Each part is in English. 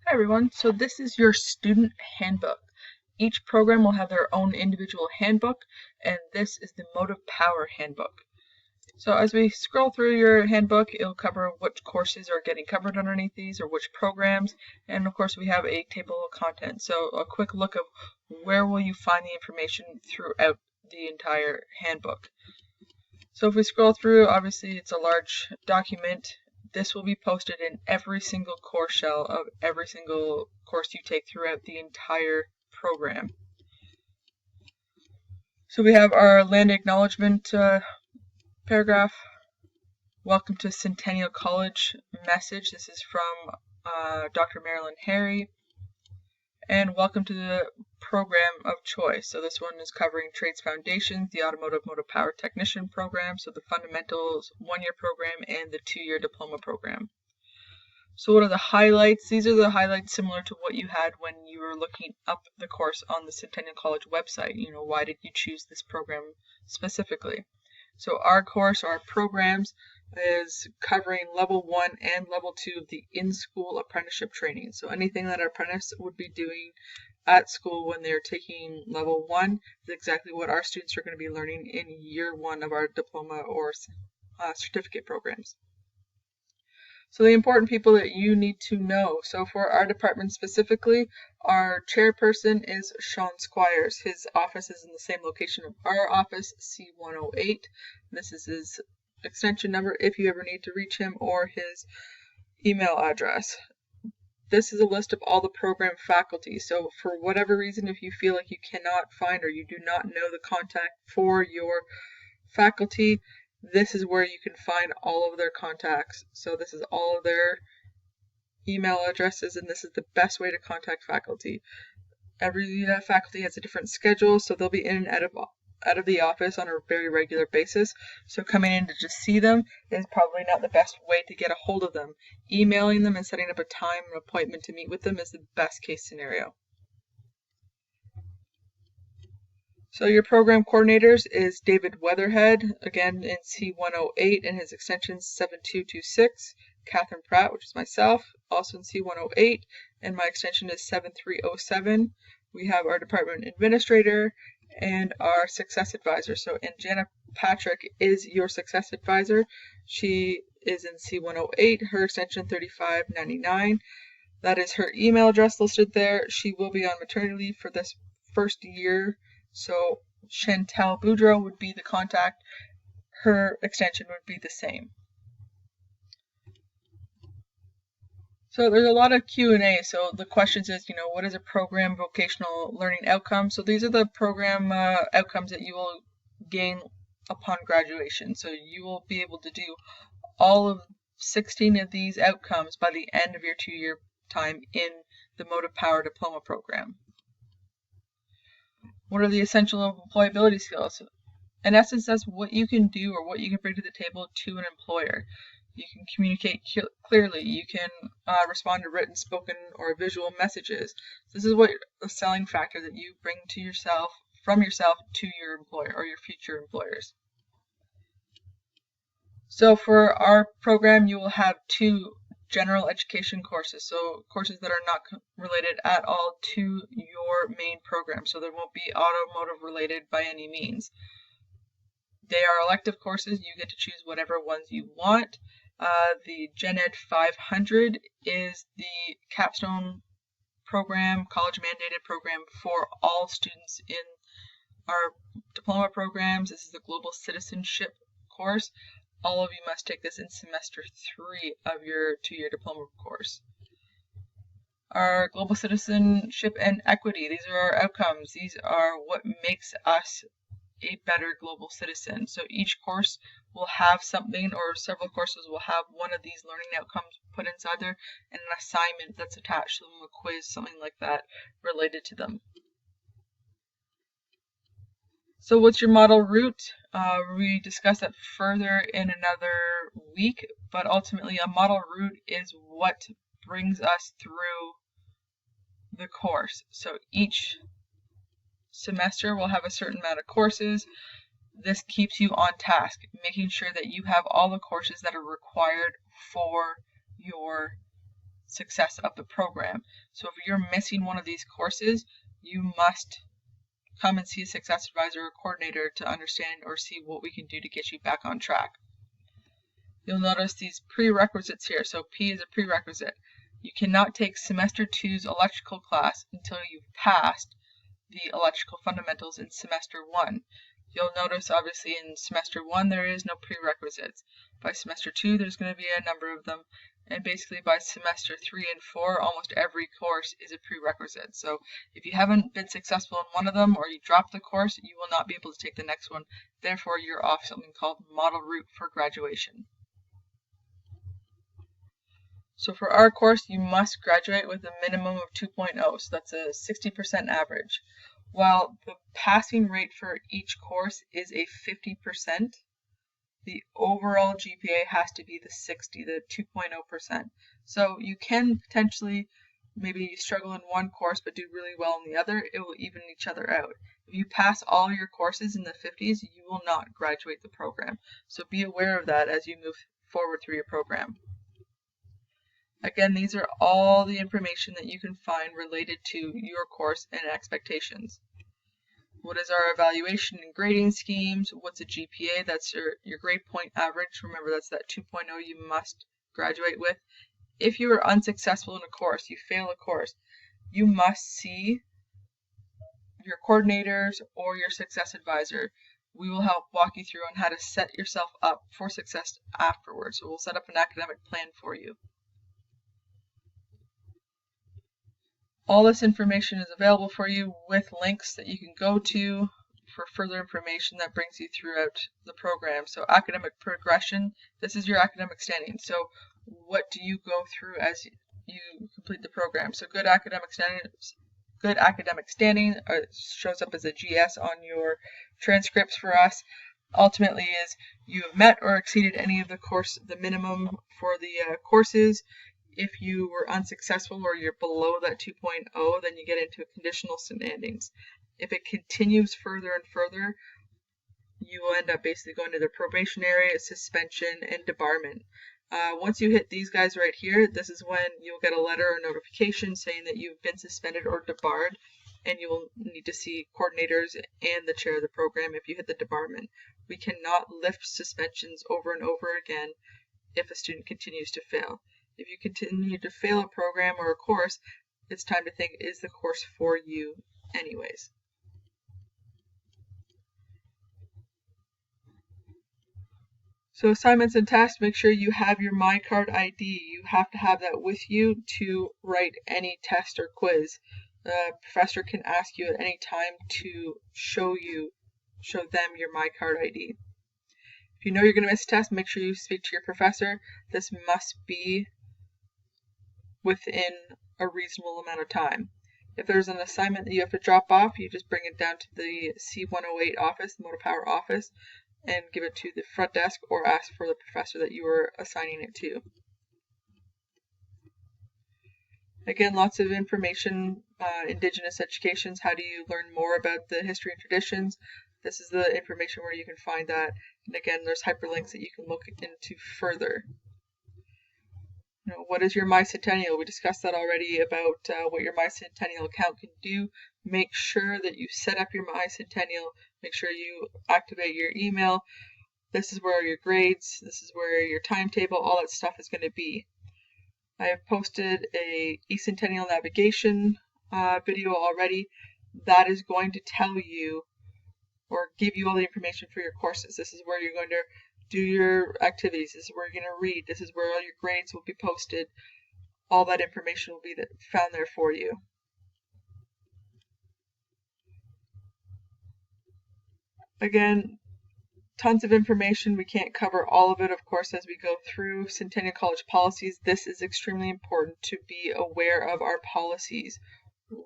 Hi everyone, so this is your student handbook. Each program will have their own individual handbook, and this is the Motive Power handbook. So as we scroll through your handbook, it'll cover which courses are getting covered underneath these or which programs, and of course we have a table of contents. So a quick look of where will you find the information throughout the entire handbook. So if we scroll through, obviously it's a large document. This will be posted in every single course shell of every single course you take throughout the entire program. So we have our land acknowledgement paragraph. Welcome to Centennial College message. This is from Dr. Marilyn Harry. And welcome to the program of choice. So this one is covering Trades Foundations, the Automotive Motive Power Technician program, so the Fundamentals 1-year program and the 2-year diploma program. So what are the highlights? These are the highlights similar to what you had when you were looking up the course on the Centennial College website. Why did you choose this program specifically? So our course, our programs, is covering level 1 and level 2 of the in-school apprenticeship training. So anything that an apprentice would be doing at school when they're taking level 1 is exactly what our students are going to be learning in year 1 of our diploma or certificate programs. So the important people that you need to know. So for our department specifically, our chairperson is Sean Squires. His office is in the same location of our office, C108. This is his extension number if you ever need to reach him, or his email address. This is a list of all the program faculty. So for whatever reason, if you feel like you cannot find or you do not know the contact for your faculty, this is where you can find all of their contacts. So this is all of their email addresses, and this is the best way to contact faculty. Every faculty has a different schedule, so they'll be in and out of the office on a very regular basis. So coming in to just see them is probably not the best way to get a hold of them. Emailing them and setting up a time and appointment to meet with them is the best case scenario. So your program coordinators is David Weatherhead, again in C108, and his extension is 7226. Catherine Pratt, which is myself, also in C108, and my extension is 7307. We have our department administrator and our success advisor. So Jana Patrick is your success advisor. She is in C108, her extension 3599. That is her email address listed there. She will be on maternity leave for this first year. So Chantel Boudreau would be the contact. Her extension would be the same. So there's a lot of Q&A. So the questions is, what is a program vocational learning outcome? So these are the program outcomes that you will gain upon graduation. So you will be able to do all of 16 of these outcomes by the end of your 2-year time in the Motive Power Diploma program. What are the essential employability skills? In essence, that's what you can do or what you can bring to the table to an employer. You can communicate clearly. You can respond to written, spoken, or visual messages. This is what the selling factor that you bring to yourself, from yourself to your employer or your future employers. So for our program, you will have 2 general education courses, so courses that are not related at all to your main program, so there won't be automotive related by any means. They are elective courses. You get to choose whatever ones you want. The Gen Ed 500 is the capstone program, college mandated program for all students in our diploma programs. This is the Global Citizenship course. All of you must take this in semester 3 of your 2-year diploma course. Our global citizenship and equity, these are our outcomes. These are what makes us a better global citizen. So each course will have something, or several courses will have one of these learning outcomes put inside there, and an assignment that's attached to them, a quiz, something like that related to them. So what's your model route? We discuss that further in another week, but ultimately a model route is what brings us through the course. So each semester will have a certain amount of courses. This keeps you on task, making sure that you have all the courses that are required for your success of the program. So if you're missing one of these courses, you must come and see a success advisor or coordinator to understand or see what we can do to get you back on track. You'll notice these prerequisites here. So P is a prerequisite. You cannot take semester 2's electrical class until you've passed the electrical fundamentals in semester 1. You'll notice obviously in semester 1 there is no prerequisites. By semester 2 there's going to be a number of them, and basically by semester 3 and 4 almost every course is a prerequisite. So if you haven't been successful in one of them or you drop the course, you will not be able to take the next one. Therefore you're off something called model route for graduation. So for our course, you must graduate with a minimum of 2.0, so that's a 60% average. While the passing rate for each course is a 50%, the overall GPA has to be the 60, the 2.0%. So you can potentially, maybe you struggle in one course but do really well in the other, it will even each other out. If you pass all your courses in the 50s, you will not graduate the program. So be aware of that as you move forward through your program. Again, these are all the information that you can find related to your course and expectations. What is our evaluation and grading schemes? What's a GPA? That's your grade point average. Remember, that's that 2.0 you must graduate with. If you are unsuccessful in a course, you fail a course, you must see your coordinators or your success advisor. We will help walk you through on how to set yourself up for success afterwards. So we'll set up an academic plan for you. All this information is available for you with links that you can go to for further information that brings you throughout the program. So academic progression, this is your academic standing. So what do you go through as you complete the program? So good academic standing shows up as a GS on your transcripts for us. Ultimately is you have met or exceeded any of the minimum for the courses. If you were unsuccessful or you're below that 2.0, then you get into conditional standings. If it continues further and further, you will end up basically going to the probationary, suspension, and debarment. Once you hit these guys right here, this is when you'll get a letter or notification saying that you've been suspended or debarred, and you will need to see coordinators and the chair of the program if you hit the debarment. We cannot lift suspensions over and over again if a student continues to fail. If you continue to fail a program or a course, it's time to think, is the course for you anyways? So assignments and tasks, make sure you have your MyCard ID. You have to have that with you to write any test or quiz. The professor can ask you at any time to show them your MyCard ID. If you know you're going to miss a test, make sure you speak to your professor. This must be within a reasonable amount of time. If there's an assignment that you have to drop off, you just bring it down to the C108 office, the motor power office, and give it to the front desk or ask for the professor that you are assigning it to. Again, lots of information, Indigenous educations, how do you learn more about the history and traditions? This is the information where you can find that. And again, there's hyperlinks that you can look into further. What is your MyCentennial? We discussed that already about what your MyCentennial account can do. Make sure that you set up your MyCentennial. Make sure you activate your email. This is where your grades, this is where your timetable, all that stuff is going to be. I have posted a eCentennial navigation video already. That is going to tell you or give you all the information for your courses. This is where you're going to do your activities. This is where you're going to read. This is where all your grades will be posted. All that information will be found there for you. Again, tons of information. We can't cover all of it, of course, as we go through Centennial College policies. This is extremely important to be aware of our policies.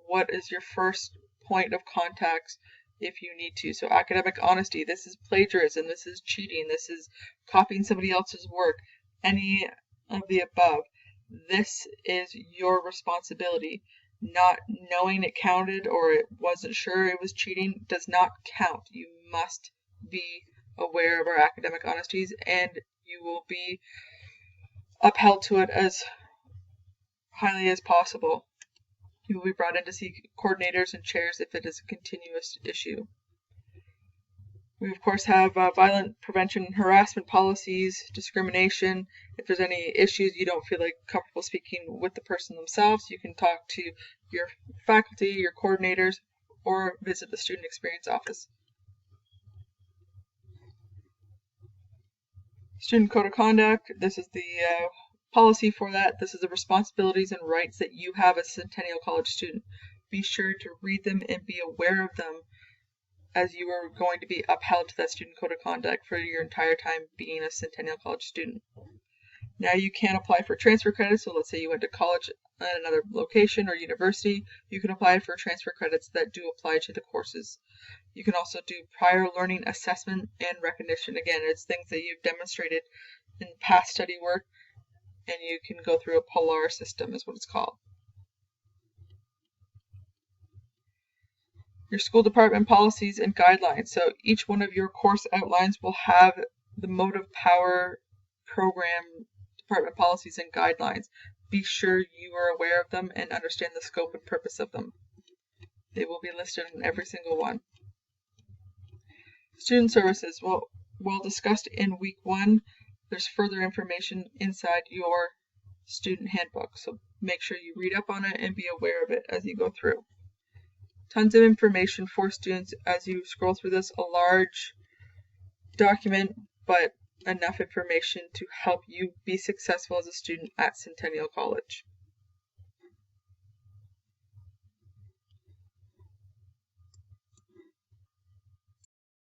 What is your first point of contact if you need to? So academic honesty, this is plagiarism, this is cheating, this is copying somebody else's work, any of the above. This is your responsibility. Not knowing it counted or it wasn't sure it was cheating does not count. You must be aware of our academic honesties and you will be upheld to it as highly as possible. You will be brought in to see coordinators and chairs if it is a continuous issue. We, of course, have violent prevention and harassment policies, discrimination. If there's any issues you don't feel like comfortable speaking with the person themselves, you can talk to your faculty, your coordinators, or visit the Student Experience Office. Student Code of Conduct, this is the policy for that. This is the responsibilities and rights that you have as a Centennial College student. Be sure to read them and be aware of them, as you are going to be upheld to that Student Code of Conduct for your entire time being a Centennial College student. Now you can apply for transfer credits, so let's say you went to college at another location or university, you can apply for transfer credits that do apply to the courses. You can also do prior learning assessment and recognition. Again, it's things that you've demonstrated in past study work, and you can go through a POLAR system is what it's called. Your school department policies and guidelines. So each one of your course outlines will have the motive power program department policies and guidelines. Be sure you are aware of them and understand the scope and purpose of them. They will be listed in every single one. Student services. Well discussed in week 1. There's further information inside your student handbook. So make sure you read up on it and be aware of it as you go through. Tons of information for students as you scroll through this, a large document, but enough information to help you be successful as a student at Centennial College.